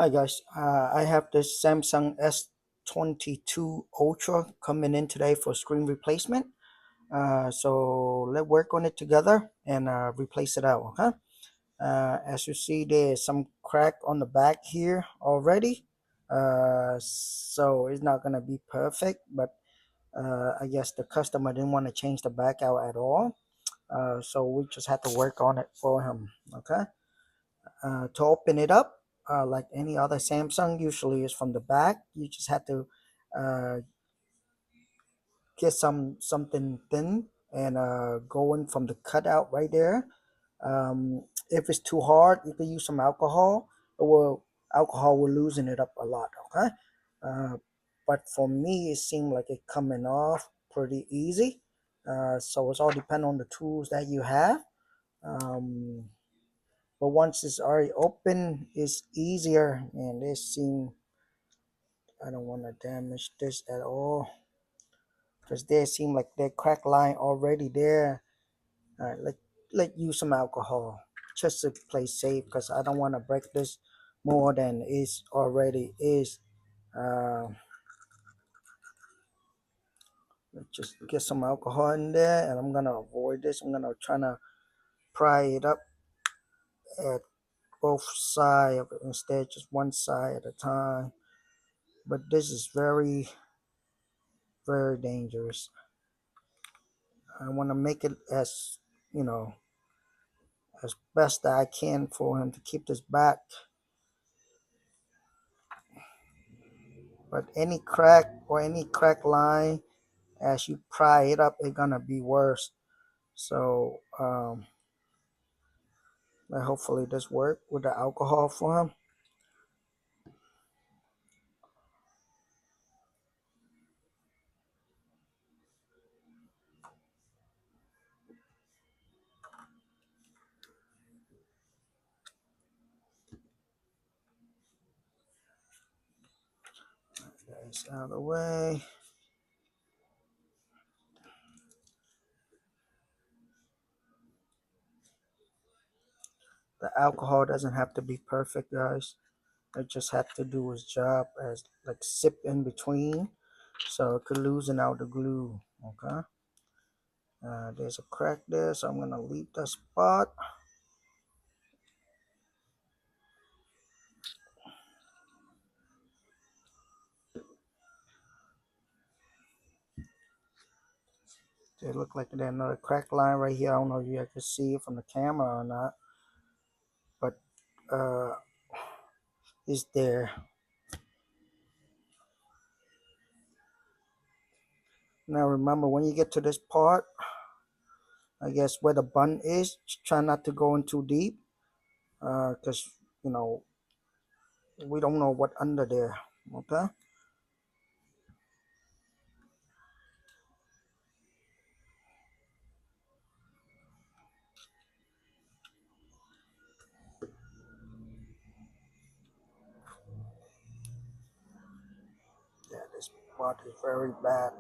Hi guys, I have this Samsung S22 Ultra coming in today for screen replacement. So let's work on it together and replace it out, okay? As you see, there's some crack on the back here already. So it's not gonna be perfect, but I guess the customer didn't want to change the back out at all. So we just had to work on it for him, okay? To open it up, like any other Samsung, usually is from the back. You just have to uh, get something thin and go in from the cutout right there. If it's too hard, you can use some alcohol. Alcohol will loosen it up a lot. Okay, uh, but for me, it seemed like it coming off pretty easy. So it's all depend on the tools that you have. Um, but once it's already open, it's easier. And this seem I don't want to damage this at all because there seem like that crack line already there. All right, let use some alcohol just to play safe because I don't want to break this more than it already is. Uh, let's just get some alcohol in there, and I'm gonna avoid this. I'm gonna try to pry it up at both sides of it instead, just one side at a time. But this is very dangerous. I want to make it as you know as best that I can for him to keep this back. But any crack or any crack line, as you pry it up, it's gonna be worse. So hopefully this work with the alcohol for him. That's out of the way. The alcohol doesn't have to be perfect, guys. It just have to do its job as like sip in between, so it could loosen out the glue. Okay. There's a crack there, so I'm gonna leave the spot. It look like there's another crack line right here. I don't know if you guys can see it from the camera or not, but uh, it's there. Now remember, when you get to this part, I guess where the bun is, try not to go in too deep, because you know we don't know what under there. Okay. Yeah, this part is very bad.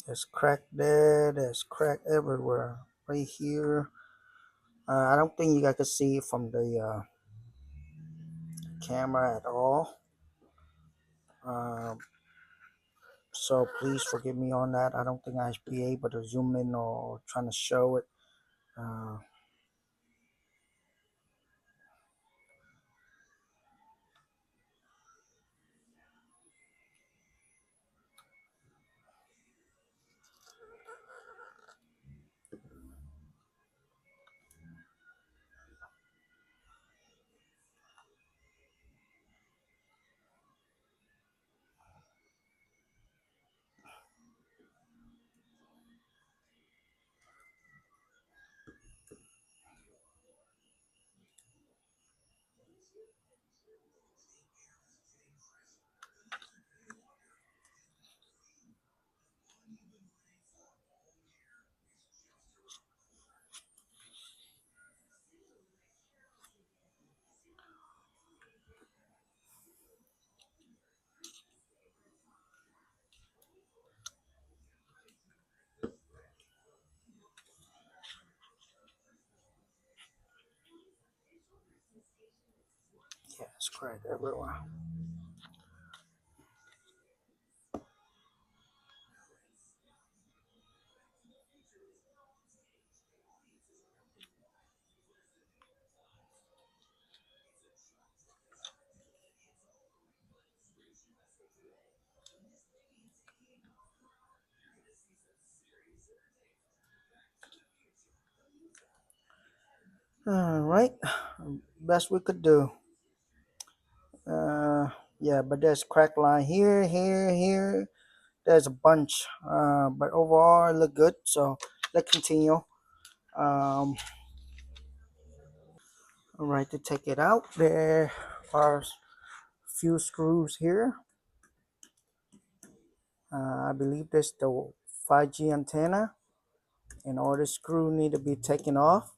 There's crack there. There's crack everywhere. Right here. I don't think you guys can see it from the camera at all. Um, so please forgive me on that. I don't think I should be able to zoom in or trying to show it. Uh, Yeah, it's cracked everywhere. All right, best we could do. Uh, yeah, but there's crack line here, here, here. There's a bunch, but overall it look good. So let's continue. All right, to take it out, there are a few screws here. I believe this the 5G antenna, and all the screw need to be taken off,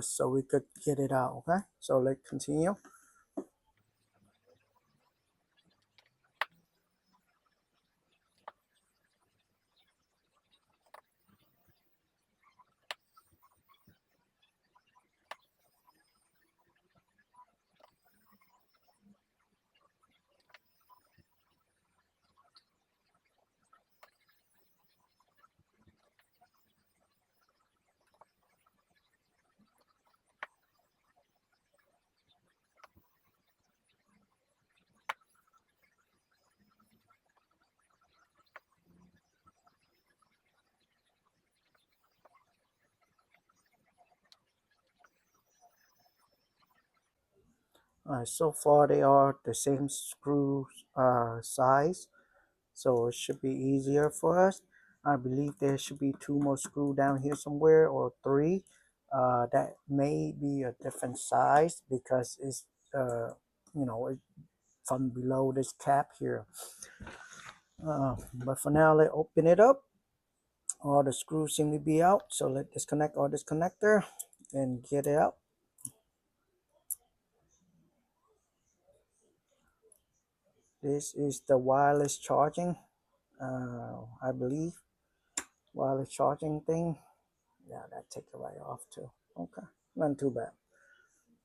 so we could get it out. Okay, so let's continue. All right, so far they are the same screw size, so it should be easier for us. I believe there should be two more screw down here somewhere, or three. That may be a different size because it's it, from below this cap here. But for now, let's open it up. All the screws seem to be out, so let's disconnect all this connector and get it out. This is the wireless charging, I believe, wireless charging thing. Yeah, that take it right off too. Okay, not too bad.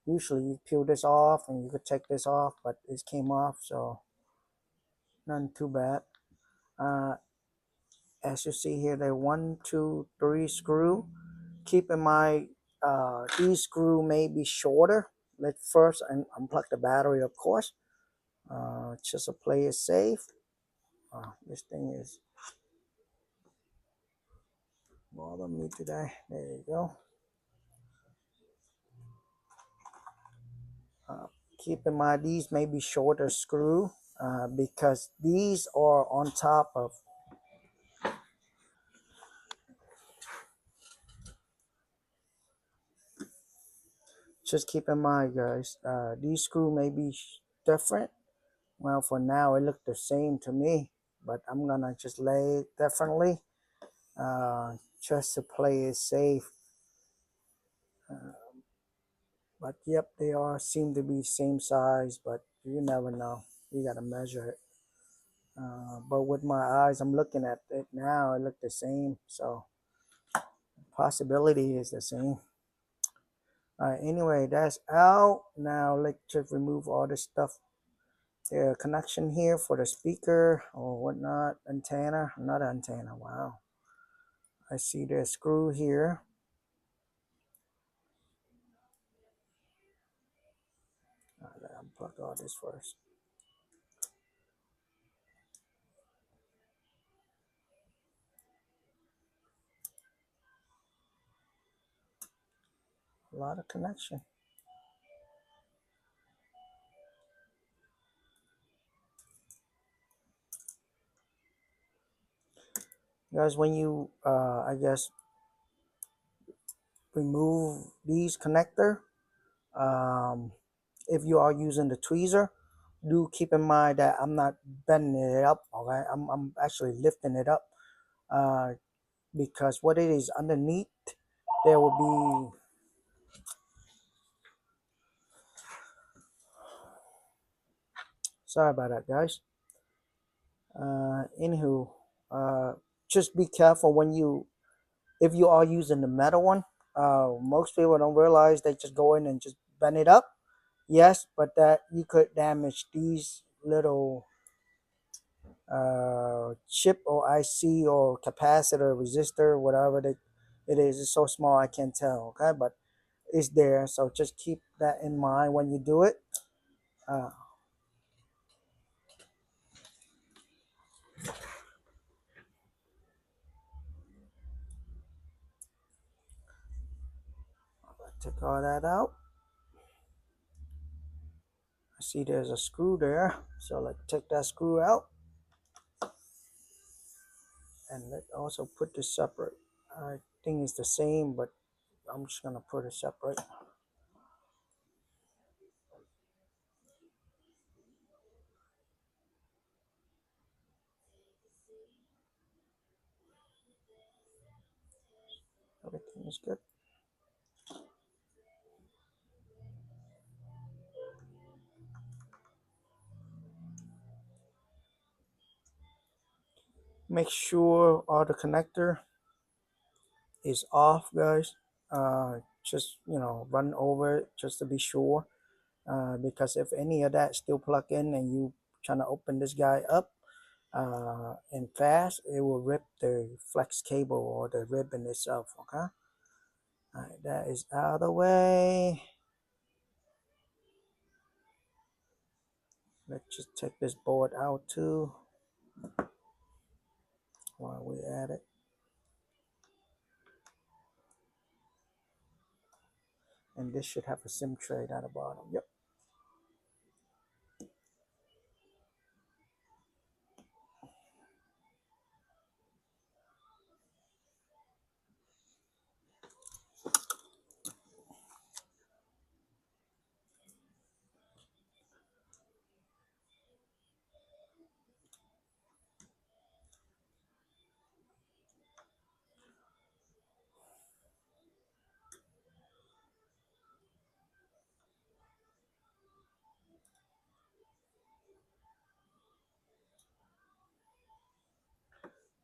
Usually you peel this off and you could take this off, but it came off, so not too bad. Uh, as you see here, there one, two, three screw. Keep in mind, these screw may be shorter. Let's first unplug the battery, of course, just to play it safe. This thing is bothering me today. There you go. Uh, Keep in mind, these may be shorter screw because these are on top of. Just keep in mind, guys, these screw may be different. Well, for now, it looked the same to me, but I'm gonna just lay it differently, just to play it safe. But yep, they are seem to be same size, but you never know. You gotta measure it. But with my eyes, I'm looking at it now. It look the same, so possibility is the same. Anyway, that's out. Now let's just remove all this stuff. The connection here for the speaker or whatnot, antenna, not antenna. Wow, I see the screw here. Let unplug all this first. A lot of connection. Guys, when you, I guess, remove these connector, um, if you are using the tweezer, do keep in mind that I'm not bending it up. Okay, I'm actually lifting it up, uh, because what it is underneath, there will be. Sorry about that, guys. Anywho, uh, just be careful when you, if you are using the metal one. Most people don't realize they just go in and just bend it up. Yes, but that you could damage these little chip or IC or capacitor, resistor, whatever that it is. It's so small I can't tell. Okay, but it's there, so just keep that in mind when you do it. Uh, take all that out. I see there's a screw there, so let's take that screw out, and let's also put this separate. I think it's the same, but I'm just gonna put it separate. Everything is good. Make sure all the connector is off, guys. Just run over it just to be sure. Because if any of that still plug in and you trying to open this guy up and fast, it will rip the flex cable or the ribbon itself. Okay. All right, that is out of the way. Let's just take this board out too while we're at it. And this should have a SIM tray down the bottom. Yep.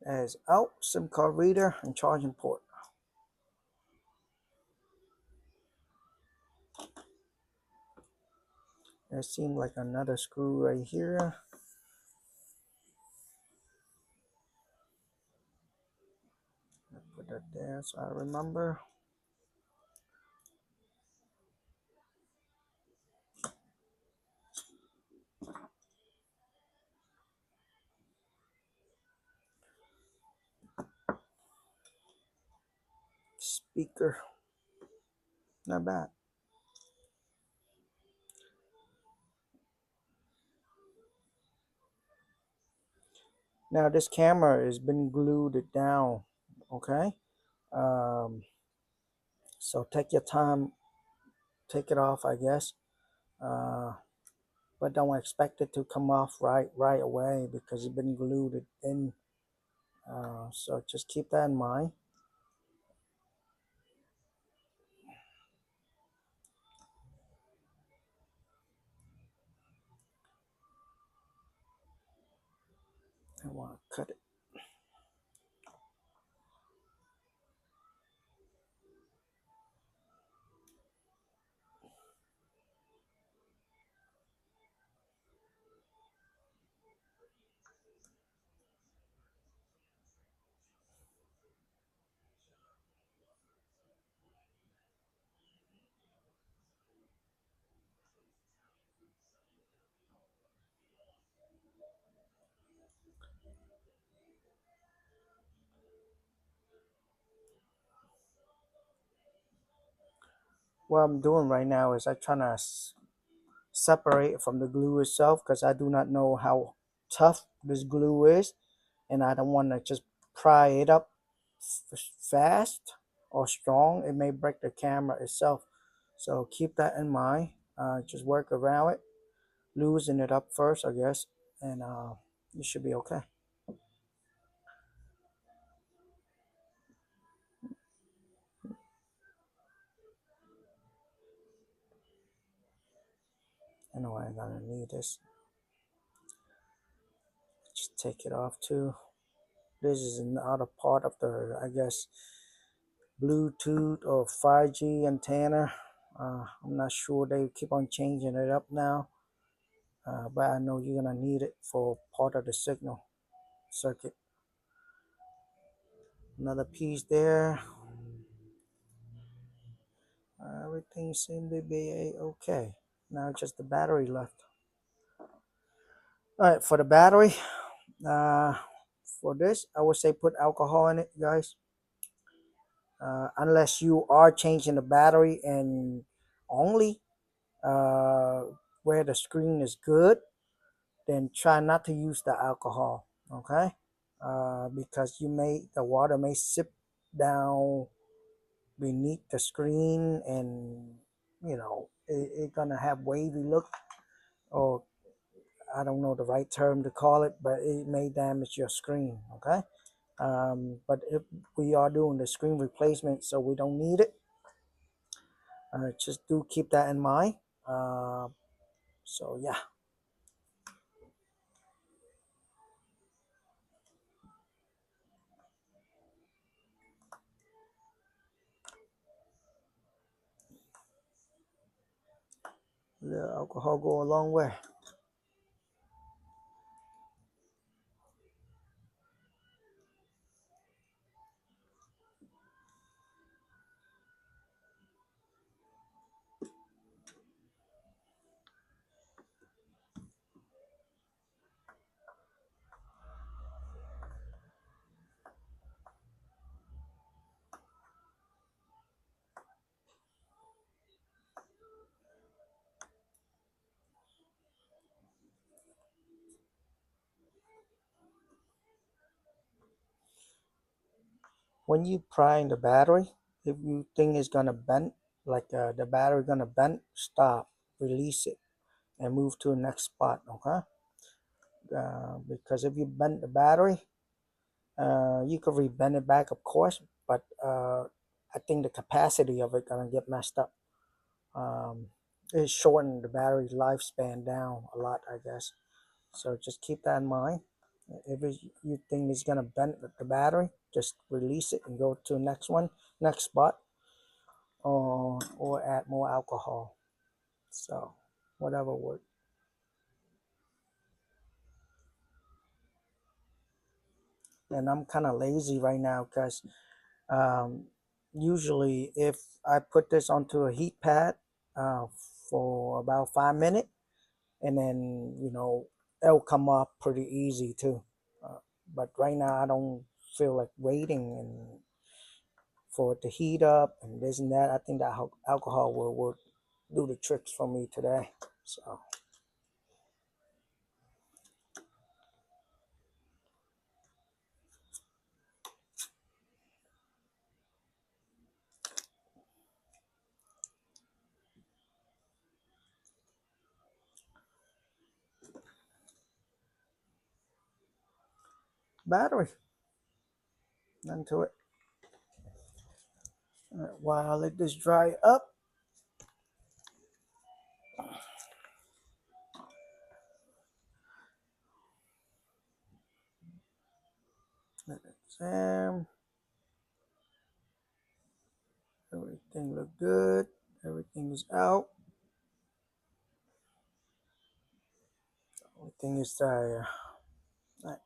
That is out. SIM card reader and charging port. There seems like another screw right here. Put that there so I remember. Speaker. Not bad. Now this camera has been glued down. Okay. Um, so take your time, take it off, I guess. Uh, but don't expect it to come off right away because it's been glued in. So just keep that in mind. I want to cut it. What I'm doing right now is I'm trying to separate it from the glue itself because I do not know how tough this glue is, and I don't want to just pry it up fast or strong. It may break the camera itself, so keep that in mind. Just work around it, loosen it up first, I guess, and you should be okay. I know I'm gonna need this. Just take it off too. This is another part of the, I guess, Bluetooth or 5G antenna. I'm not sure, they keep on changing it up now, but I know you're gonna need it for part of the signal circuit. Another piece there. Everything seemed to be okay. Now just the battery left. All right, for the battery, uh, for this, I would say put alcohol in it, guys. Unless you are changing the battery and only uh, where the screen is good, then try not to use the alcohol, okay? Because the water may sip down beneath the screen, and it's gonna have wavy look, or I don't know the right term to call it, but it may damage your screen, okay? But if we are doing the screen replacement, so we don't need it, just do keep that in mind. uh, so yeah, the alcohol go a long way. When you prime the battery, if you think it's gonna bend, like the battery gonna bend, stop, release it, and move to the next spot, okay? Because if you bend the battery, you could rebend it back, of course, but I think the capacity of it gonna get messed up. um, it shortened the battery lifespan down a lot, I guess. So just keep that in mind. If you think it's gonna bend the battery, just release it and go to the next one, next spot, or add more alcohol. So whatever works. And I'm kind of lazy right now because um, usually if I put this onto a heat pad uh, for about 5 minutes, and then it'll come up pretty easy too. Uh, but right now I don't feel like waiting and for it to heat up and this and that. I think that alcohol will do the tricks for me today. So battery, nothing to it. While I let this dry up, let it exam. Everything look good. Everything is out. Everything is right.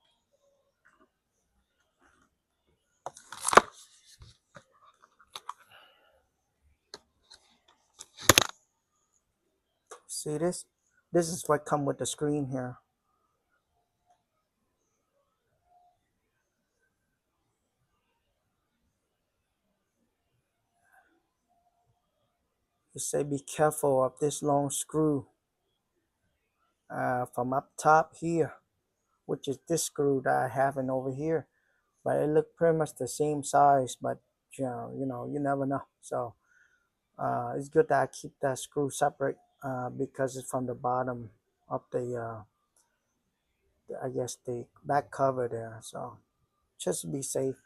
See this? This is what come with the screen here. It say be careful of this long screw from up top here, which is this screw that I have in over here. But it look pretty much the same size, but you never know. So it's good that I keep that screw separate because it's from the bottom of I guess the back cover there. So just to be safe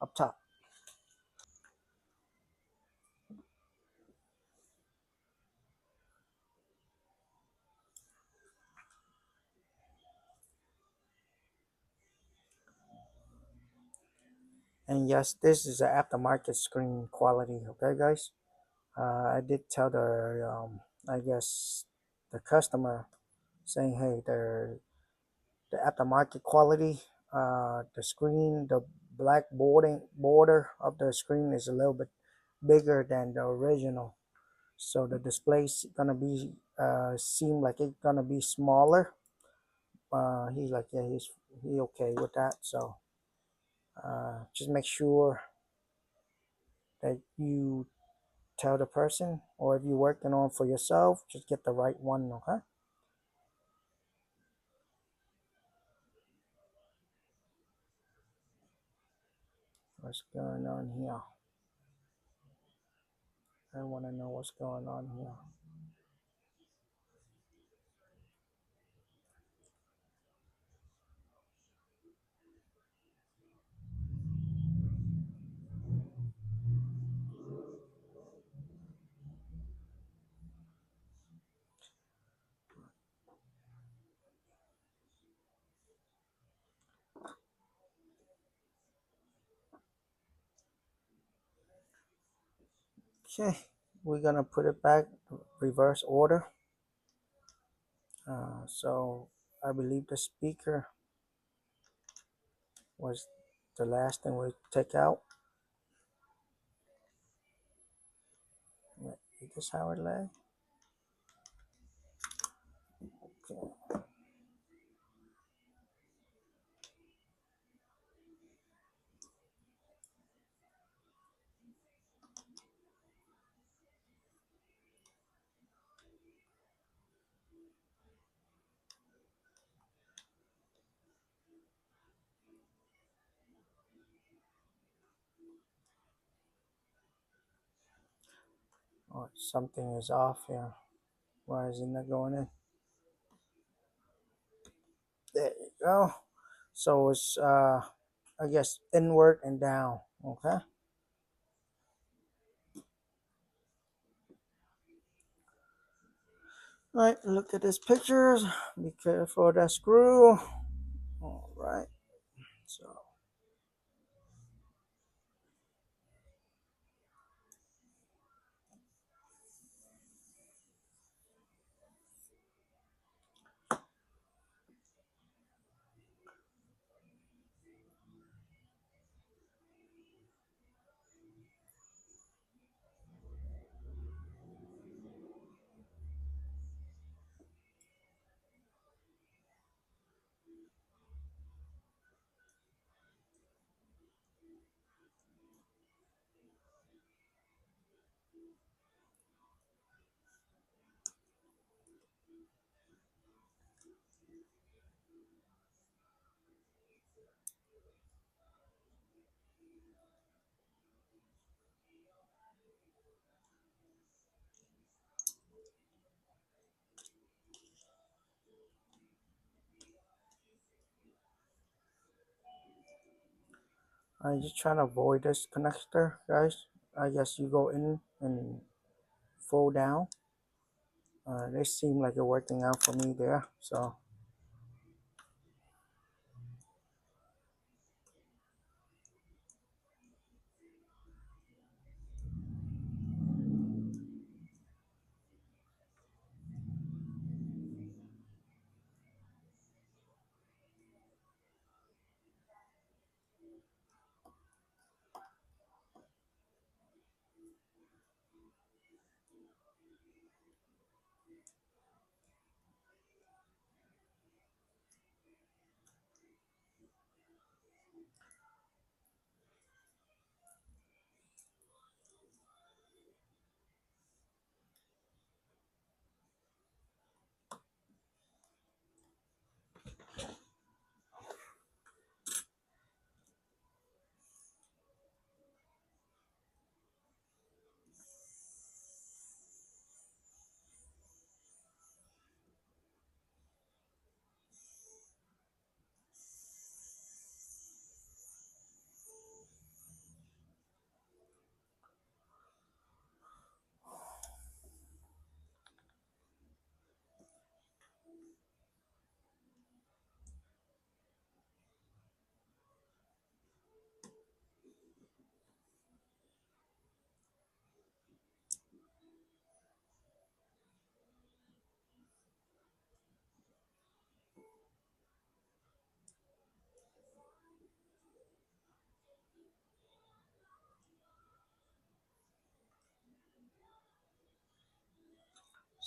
up top. And yes, this is an aftermarket screen quality. Okay, guys. I did tell I guess, the customer, saying, hey, the aftermarket quality, the screen, the black border of the screen is a little bit bigger than the original. So the display's gonna be seem like it's gonna be smaller. He's like, yeah, he okay with that. So just make sure that you tell the person, or if you're working on for yourself, just get the right one. Okay. What's going on here? I want to know what's going on here. Okay, we're gonna put it back reverse order. So I believe the speaker was the last thing we take out. Is this how it lay? Okay. Oh, something is off here. Why isn't that going in? There you go. So it's I guess inward and down. Okay. All right. Look at these pictures. Be careful of that screw. All right. So I'm just trying to avoid this connector, guys. I guess you go in and fold down. They seem like they're working out for me there. So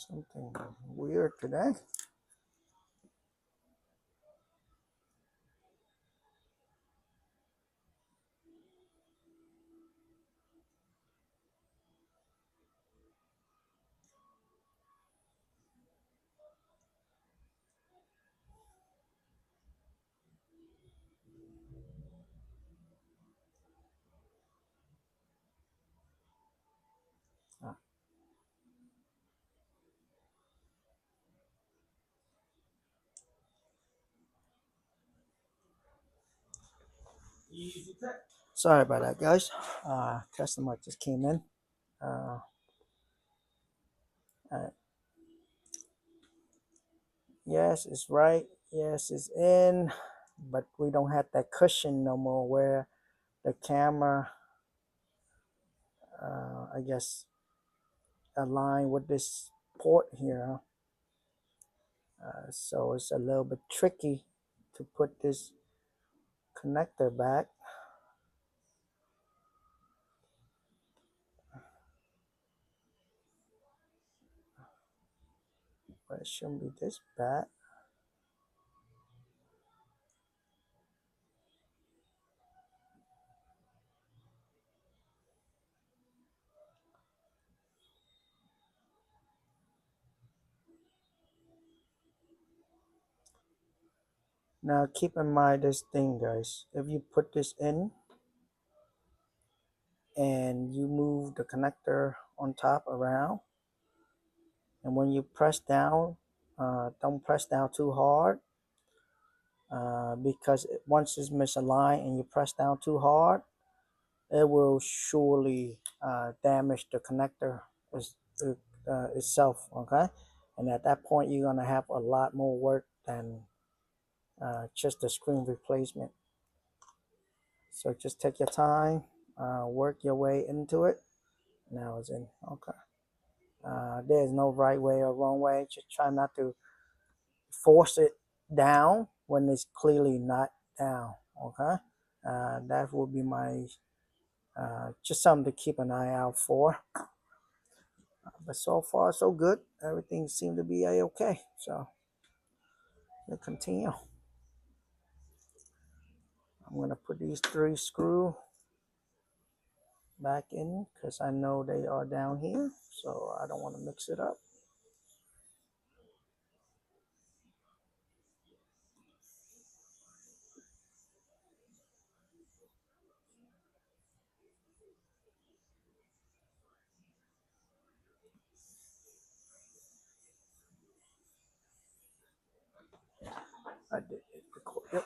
Something weird today. Ah, sorry about that, guys. Customer just came in. Uh, uh, yes, it's right. Yes, it's in. But we don't have that cushion no more where the camera, I guess, align with this port here. So it's a little bit tricky to put this connector back. But it shouldn't be this bad. Now keep in mind this thing, guys. If you put this in and you move the connector on top around, and when you press down, don't press down too hard, because once it's misaligned and you press down too hard, it will surely damage the connector itself. Okay, and at that point you're gonna have a lot more work than just the screen replacement. So just take your time, work your way into it. Now it's in. Okay. There's no right way or wrong way. Just try not to force it down when it's clearly not down. Okay. That will be my just something to keep an eye out for. But so far, so good. Everything seemed to be a-okay. So we'll continue. I'm gonna put these 3 screws back in because I know they are down here. So I don't want to mix it up. I did it. Record. Yep.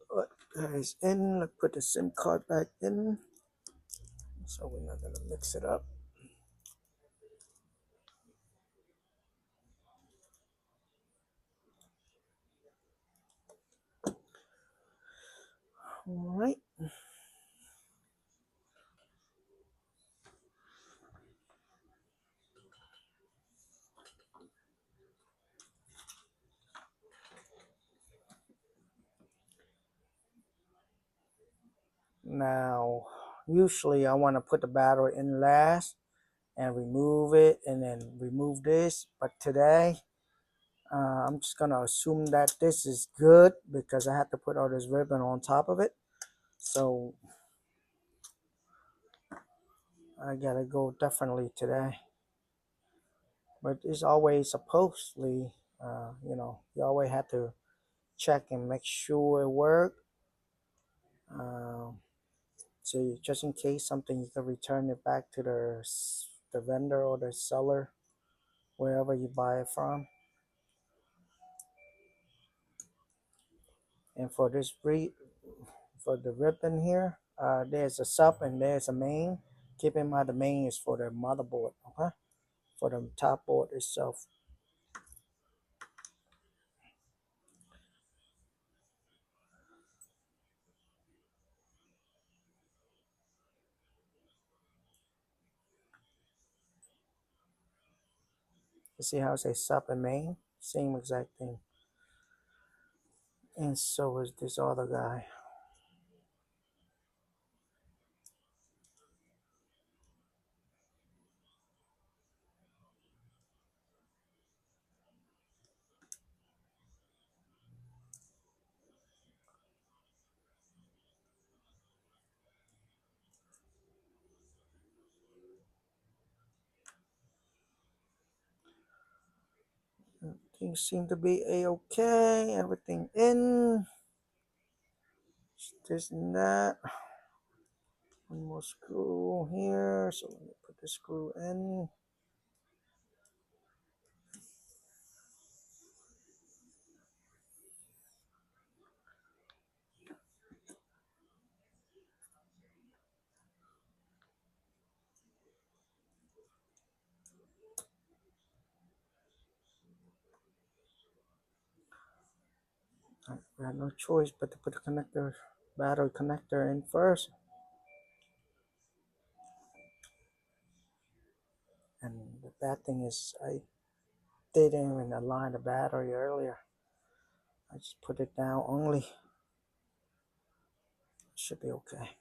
But guys, in. Let's put the SIM card back in. So we're not gonna mix it up. All right. Now, usually I want to put the battery in last and remove it and then remove this. But today, I'm just gonna assume that this is good because I have to put all this ribbon on top of it. So I gotta go definitely today. But it's always supposedly, you always have to check and make sure it works. Um, so just in case something, you can return it back to the vendor or the seller, wherever you buy it from. And for for the ribbon here, there's a sub and there's a main. Keep in mind the main is for the motherboard, okay? For the top board itself. You see how it says sub and main? Same exact thing. And so is this other guy. Everything seemed to be a-okay. Everything in. This and that. One more screw here. So let me put the screw in. We had no choice but to put the connector, battery connector in first. And the bad thing is I didn't even align the battery earlier. I just put it down only. Should be okay.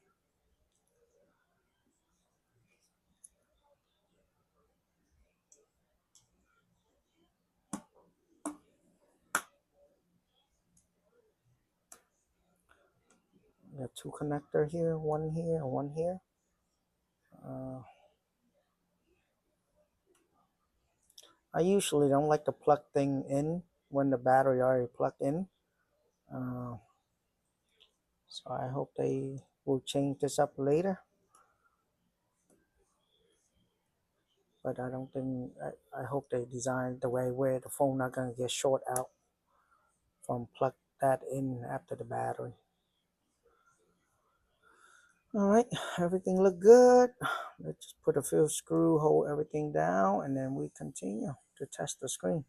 We got two connector here, one here, and one here. I usually don't like to plug thing in when the battery already plugged in. Uh, so I hope they will change this up later. But I don't think, I hope they design the way where the phone not gonna get short out from plug that in after the battery. All right, everything look good. Let's just put a few screw, hold everything down, and then we continue to test the screen.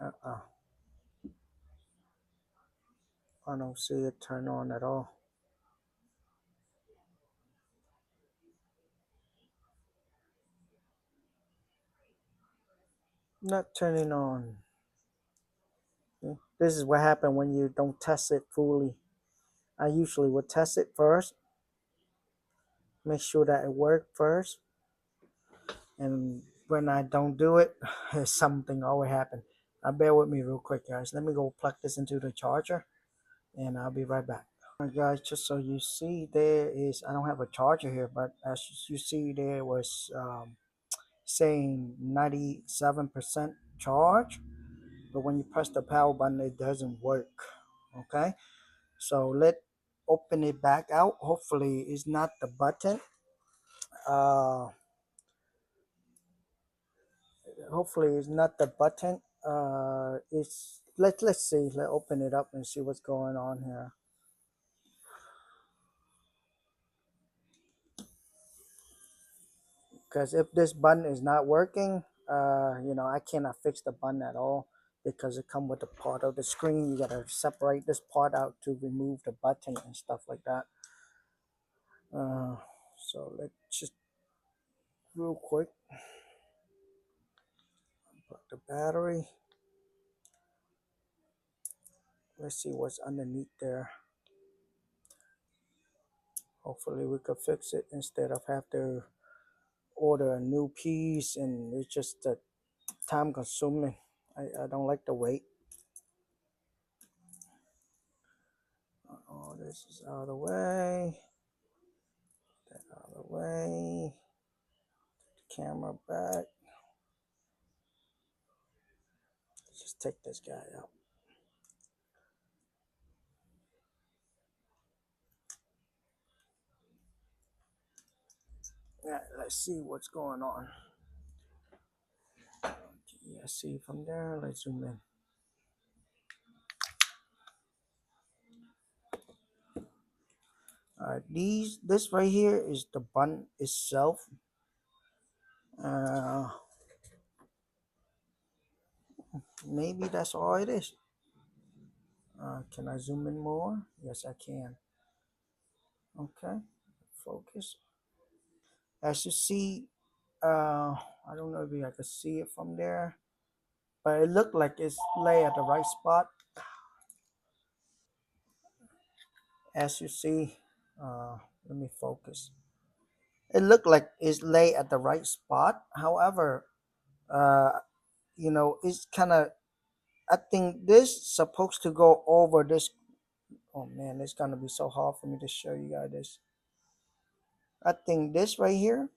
Uh-uh. I don't see it turn on at all. Not turning on. This is what happened when you don't test it fully. I usually would test it first, make sure that it worked first, and when I don't do it, something always happen. Bear with me real quick, guys. Let me go plug this into the charger, and I'll be right back. All right, guys, just so you see, there is, I don't have a charger here, but as you see, there was saying 97% charge, but when you press the power button, it doesn't work. Okay, so let open it back out. Hopefully it's not the button. uh Hopefully it's not the button. It's, let's see, let's open it up and see what's going on here. Because if this button is not working, I cannot fix the button at all, because it come with a part of the screen. You gotta separate this part out to remove the button and stuff like that. uh so let's just real quick put the battery. Let's see what's underneath there. Hopefully we could fix it instead of have to order a new piece, and it's just time consuming. I don't like to wait. Oh, this is out of the way. That out of the way. Camera back. Just take this guy out. Yeah, let's see what's going on. Yeah, see from there. Let's zoom in. This right here is the button itself. Uh, Maybe that's all it is. Can I zoom in more? Yes, I can. Okay, focus. As you see, I don't know if I can see it from there, but it looked like it's lay at the right spot. As you see, uh, let me focus. It looked like it's lay at the right spot. However, uh, it's kind of. I think this supposed to go over this. Oh man, it's gonna be so hard for me to show you guys this. I think this right here,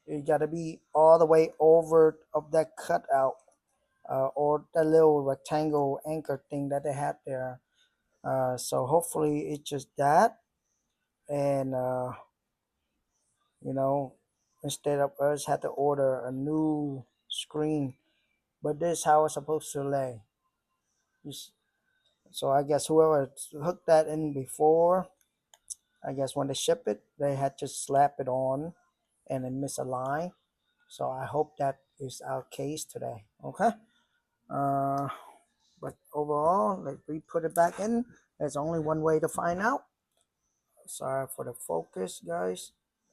it gotta be all the way over of that cutout, or that little rectangle anchor thing that they had there. So hopefully it's just that, and you know, instead of us had to order a new screen, but this is how it's supposed to lay. So I guess whoever hooked that in before, I guess when they ship it, they had to slap it on and then misalign. So I hope that is our case today. Okay. Uh, but overall, like we put it back in. There's only one way to find out. Sorry for the focus, guys.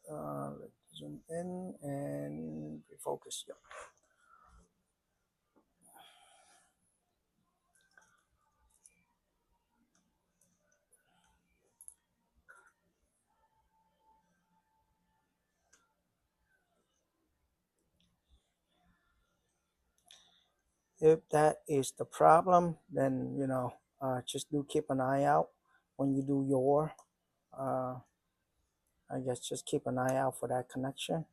Let's zoom in and refocus. Yep. If that is the problem, then just do keep an eye out when you do your. Uh, I guess just keep an eye out for that connection.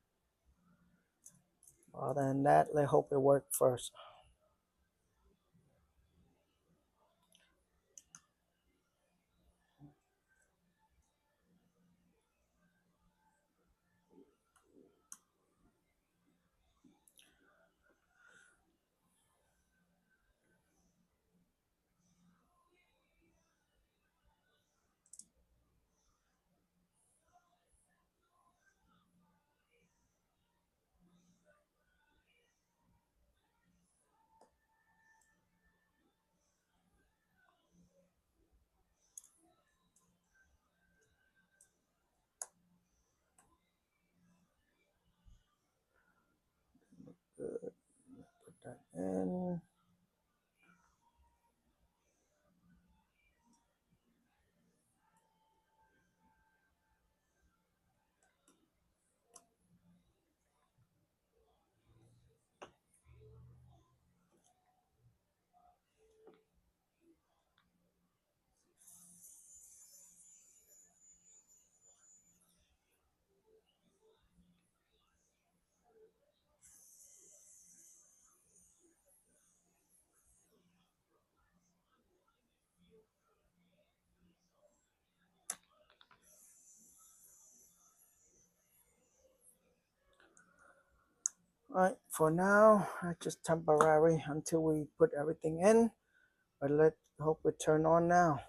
Other than that, let's hope it worked first. Good. Put that in. All right, for now, just temporary until we put everything in. But let's hope it turn on now.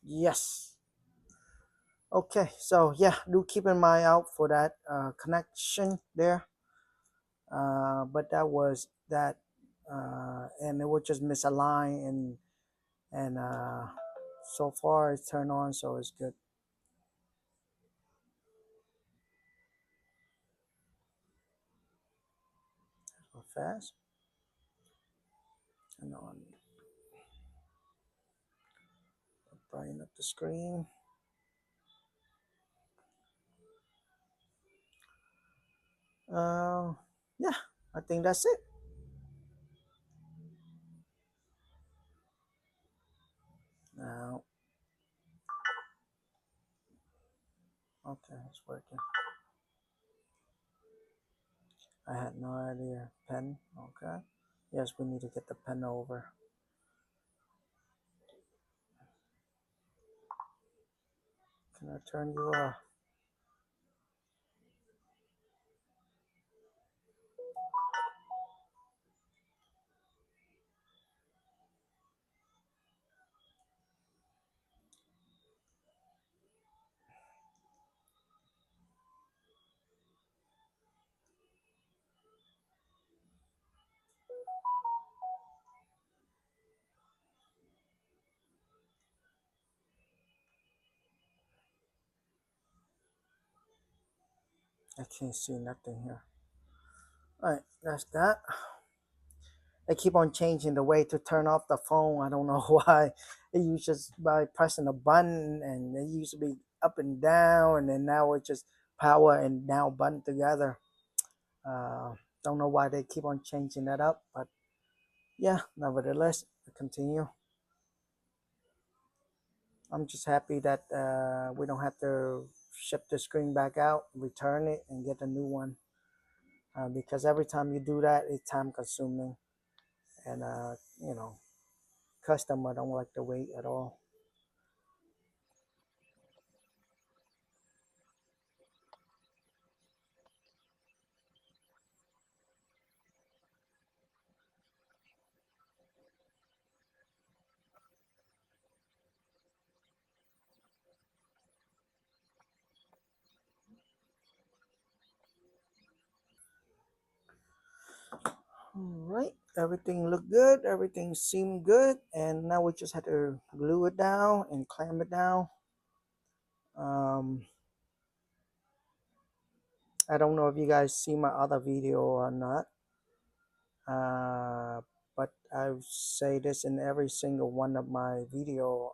Yes. Okay, so yeah, do keep an eye out for that connection there. But that was that, and it was just misaligned, and so far it's turned on, so it's good. Go fast. And on, brighten up the screen. Uh, yeah, I think that's it. Now, okay, it's working. I had no idea. Pen, okay. Yes, we need to get the pen over. Can I turn you off? I can't see nothing here. All right, that's that. They keep on changing the way to turn off the phone. I don't know why. It used just by pressing a button, and it used to be up and down, and then now it's just power and now button together. Uh, don't know why they keep on changing that up, but yeah, nevertheless, I continue. I'm just happy that we don't have to ship the screen back out, return it, and get a new one. Because every time you do that, it's time consuming, and customer don't like to wait at all. All right, everything looked good, everything seemed good, and now we just had to glue it down and clamp it down. Um, I don't know if you guys see my other video or not, uh, but I say this in every single one of my video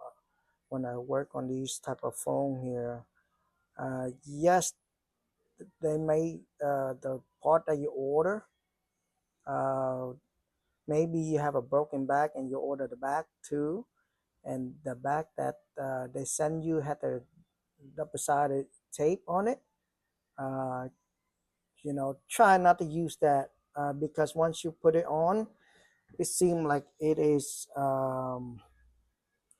when I work on these type of phone here. Yes, they made the part that you order. Uh, Maybe you have a broken back and you order the back too, and the back that they send you had a double-sided tape on it. Uh, try not to use that because once you put it on, it seems like it is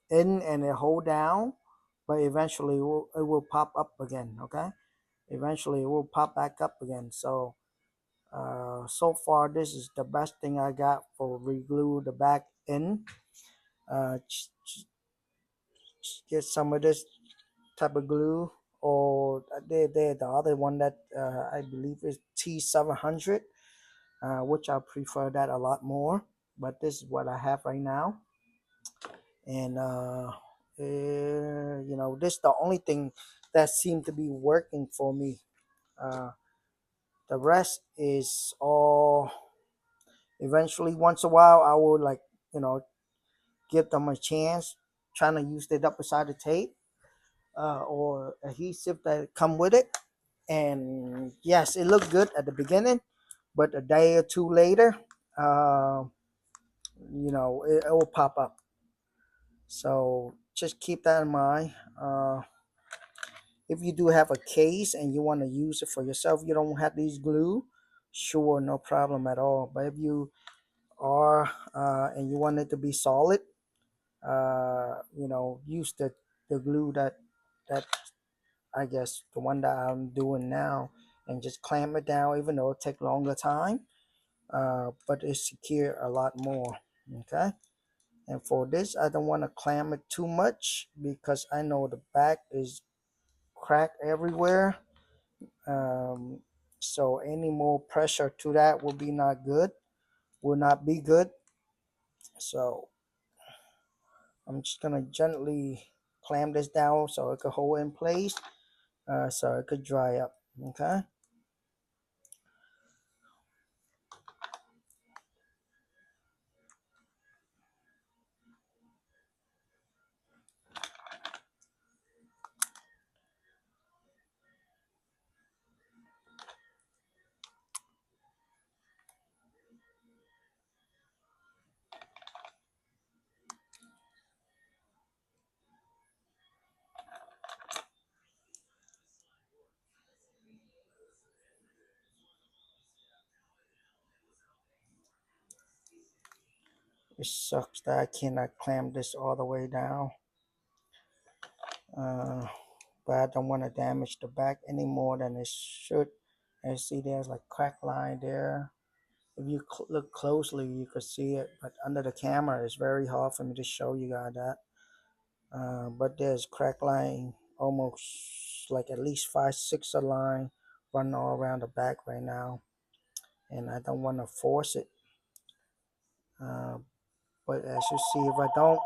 in and it hold down, but eventually it will pop up again. Okay, eventually it will pop back up again. So far this is the best thing I got for reglue the back in. Get some of this type of glue, or they the other one that I believe is T700, which I prefer that a lot more, but this is what I have right now. And this is the only thing that seemed to be working for me. uh, the rest is all eventually once a while I will, like, you know give them a chance, trying to use the double sided tape or adhesive that come with it. And yes, it looked good at the beginning, but a day or two later, uh, it will pop up. So just keep that in mind. If you do have a case and you want to use it for yourself, you don't have these glue, sure, no problem at all. But if you are and you want it to be solid, use the glue that I guess the one that I'm doing now, and just clamp it down, even though it take longer time, but it's secure a lot more. Okay, and for this, I don't want to clamp it too much because I know the back is cracked everywhere. Um, so any more pressure to that will be not good, will not be good. So I'm just gonna gently clamp this down so it could hold in place, so it could dry up. Okay. It sucks that I cannot clamp this all the way down. Uh, but I don't want to damage the back any more than it should. And see, there's like crack line there. If you look closely, you could see it, but under the camera, it's very hard for me to show you guys that. But there's crack line almost like at least 5, 6 a line running all around the back right now, and I don't want to force it. Uh, but as you see, if I don't,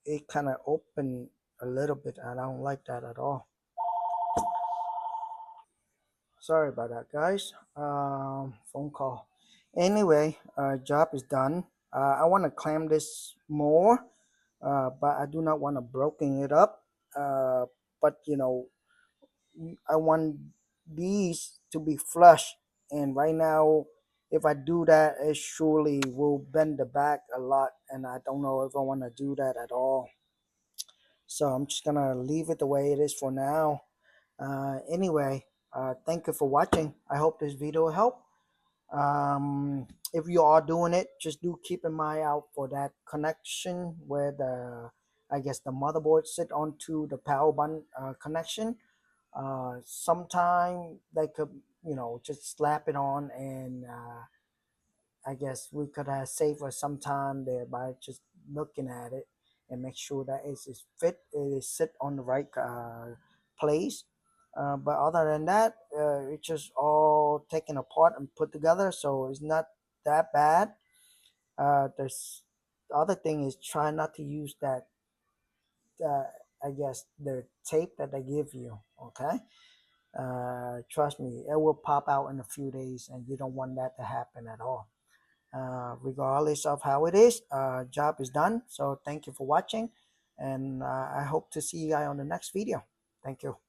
it kind of open a little bit. I don't like that at all. Sorry about that, guys. Phone call. Anyway, job is done. I want to clamp this more, but I do not want to broken it up. But I want these to be flush, and right now, if I do that, it surely will bend the back a lot, and I don't know if I want to do that at all. So I'm just gonna leave it the way it is for now. Anyway, thank you for watching. I hope this video helped. If you are doing it, just do keep an eye out for that connection where the I guess the motherboard sit onto the power button connection. Sometime they could just slap it on, and I guess we could have saved us some time there by just looking at it and make sure that it's fit, it is sit on the right place. But other than that, it's just all taken apart and put together, so it's not that bad. There's the other thing is try not to use that. Uh, I guess the tape that they give you. Okay, trust me, it will pop out in a few days, and you don't want that to happen at all. Regardless of how it is, job is done. So thank you for watching, and I hope to see you guys on the next video. Thank you.